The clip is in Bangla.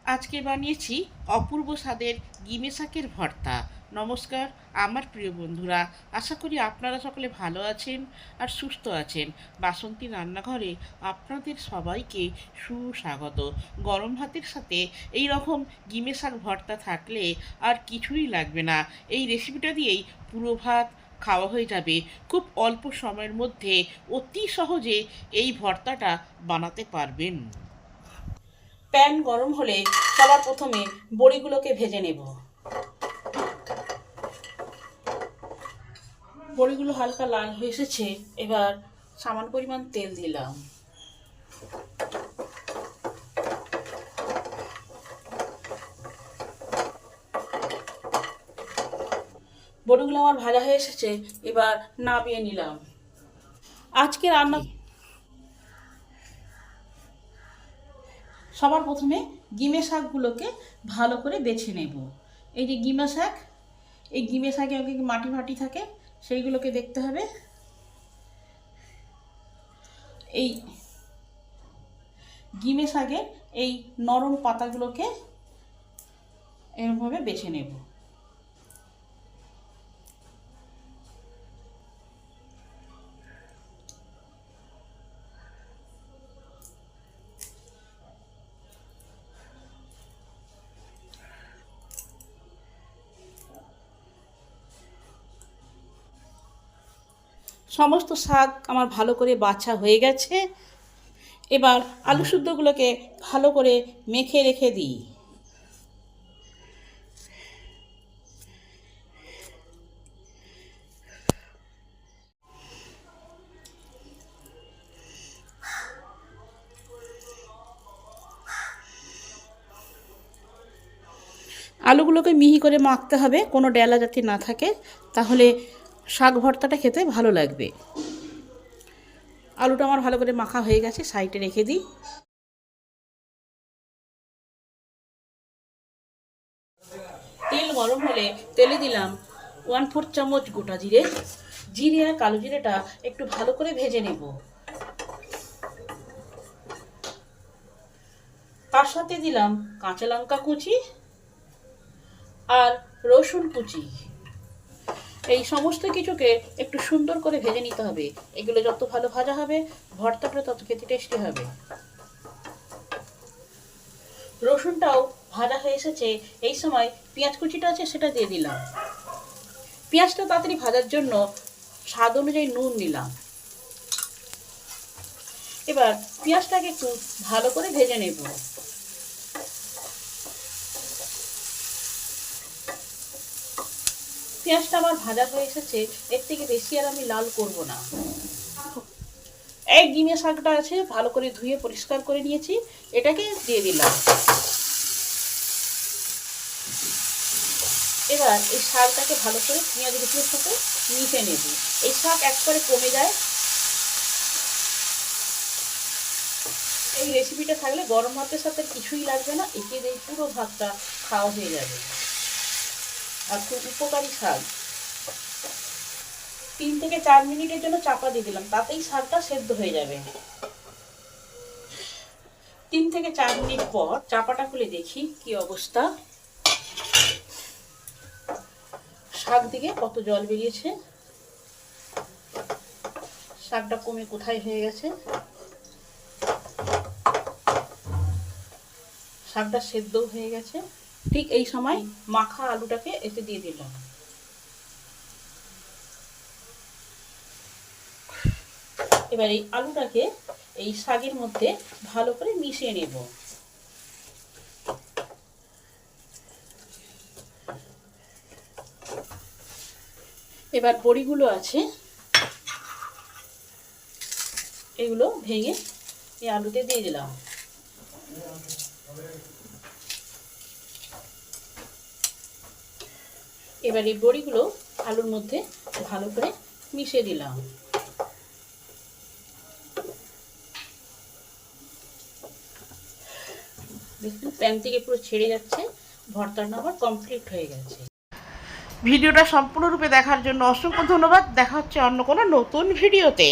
আজকে বানিয়েছি অপূর্ব স্বাদের গিমে শাকের ভর্তা। নমস্কার আমার প্রিয় বন্ধুরা, আশা করি আপনারা সকলে ভালো আছেন আর সুস্থ আছেন। বাসন্তী রান্নাঘরে আপনাদের সবাইকে সুস্বাগত। গরম ভাতের সাথে এই রকম গিমে শাক ভর্তা থাকলে আর কিছুই লাগবে না। এই রেসিপিটা দিয়েই পুরো ভাত খাওয়া হয়ে যাবে। খুব অল্প সময়ের মধ্যে অতি সহজে এই ভর্তাটা বানাতে পারবেন। প্যান গরম হলে সবার প্রথমে বড়িগুলোকে ভেজে নেব। বড়িগুলো হালকা লাল হয়ে এসেছে, এবার সামান্য পরিমাণ তেল দিলাম। বড়িগুলো আমার ভাজা হয়ে এসেছে, এবার নামিয়ে নিলাম। আজকে রান্না সবার প্রথমে গিমে শাকগুলোকে ভালো করে বেছে নেব। এই যে গিমে শাক, এই গিমে শাকে মাটি ফাটি থাকে, সেইগুলোকে দেখতে হবে। এই গিমে শাকের এই নরম পাতাগুলোকে এরকমভাবে বেছে নেব। সমস্ত শাক আমার ভালো করে বাছা হয়ে গেছে। এবার আলু শুদ্ধগুলোকে ভালো করে মেখে রেখে দিই। আলুগুলোকে মিহি করে মাখতে হবে, কোনো ডেলা যাতে না থাকে, তাহলে শাক ভর্তাটা খেতে ভালো লাগবে। আলুটা আমার ভালো করে মাখা হয়ে গেছে, সাইডে রেখে দিই। তেল গরম হলে তেলে দিলাম 1/4 চামচ গোটা জিরে। জিরে আর কালো জিরেটা একটু ভালো করে ভেজে নেব। তার সাথে দিলাম কাঁচা লঙ্কা কুচি আর রসুন কুচি। এই সমস্ত কিছুকে একটু সুন্দর করে ভেজে নিতে হবে। এগুলো যত ভালো ভাজা হবে ভর্তাটা তত খেতে টেস্টি হবে। রসুনটাও ভাজা হয়ে এসেছে, এই সময় পেঁয়াজ কুচিটা আছে সেটা দিয়ে দিলাম। পেঁয়াজটা তাড়াতাড়ি ভাজার জন্য স্বাদ অনুযায়ী নুন নিলাম। এবার পেঁয়াজটাকে একটু ভালো করে ভেজে নেব। পেঁয়াজটা আমার ভাজা হয়ে এসেছে, এর থেকে বেশি আর আমি লাল করব না। এক গিমে শাকটা আছে, ভালো করে ধুয়ে পরিষ্কার করে নিয়েছি, এটাকে দিয়ে দিলাম। এবার এই শাকটাকে ভালো করে পেঁয়াজ রসুনের সাথে মিশে নেব। এই শাক একবারে কমে যায়। এই রেসিপিটা থাকলে গরম ভাতের সাথে কিছুই লাগবে না, একে দিয়ে পুরো ভাতটা খাওয়া হয়ে যাবে। আর খুব উপকারী শাক। 3 থেকে 4 মিনিটের জন্য চাপা দিয়ে দিলাম, তাতেই শাকটা সেদ্ধ হয়ে যাবে। 3 থেকে 4 মিনিট পর চাপাটা খুলে দেখি কি অবস্থা। শাক দিকে কত জল বেরিয়েছে, শাকটা কমে কোথায় হয়ে গেছে। শাকটা সেদ্ধও হয়ে গেছে। ঠিক এই সময় মাখা আলুটাকে এতে দিয়ে দিলাম। এবার এই আলুটাকে এই শাকের মধ্যে ভালো করে মিশিয়ে নেব। এবার বড়িগুলো আছে, এগুলো ভেঙে এই আলুতে দিয়ে দিলাম। এবার এই বড়িগুলো আলুর মধ্যে ভালো করে মিশিয়ে দিলাম। দেখুন প্যান থেকে পুরো ছেড়ে যাচ্ছে, ভর্তাটা আবার কমপ্লিট হয়ে গেছে। ভিডিওটা সম্পূর্ণরূপে দেখার জন্য অসংখ্য ধন্যবাদ। দেখা হচ্ছে অন্য কোনো নতুন ভিডিওতে।